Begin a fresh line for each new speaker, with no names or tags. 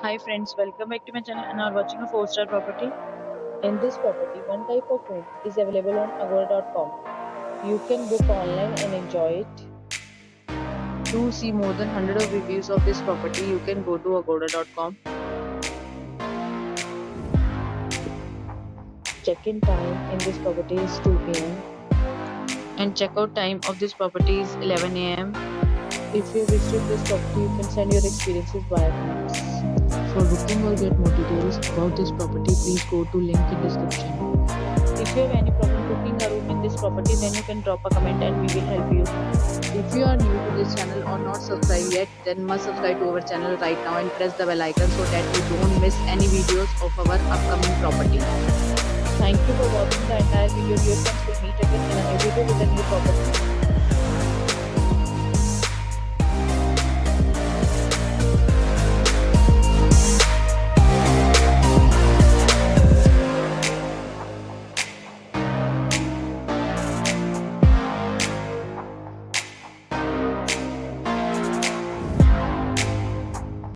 Hi friends, welcome back to my channel and are watching a 4-star property. In this property, one type of room is available on Agoda.com. You can book online and enjoy it. To see more than 100 of reviews of this property, you can go to Agoda.com. Check-in time in this property is 2 p.m. and check-out time of this property is 11 a.m. If you visit this property, you can send your experiences via comments. For booking or get more details about this property, please go to link in description. If you have any problem booking a room in this property, then you can drop a comment and we will help you. If you are new to this channel or not subscribed yet, then must subscribe to our channel right now and press the bell icon so that you don't miss any videos of our upcoming property. Thank you for watching the entire video. Dear friends, will meet again in a new video with a new property.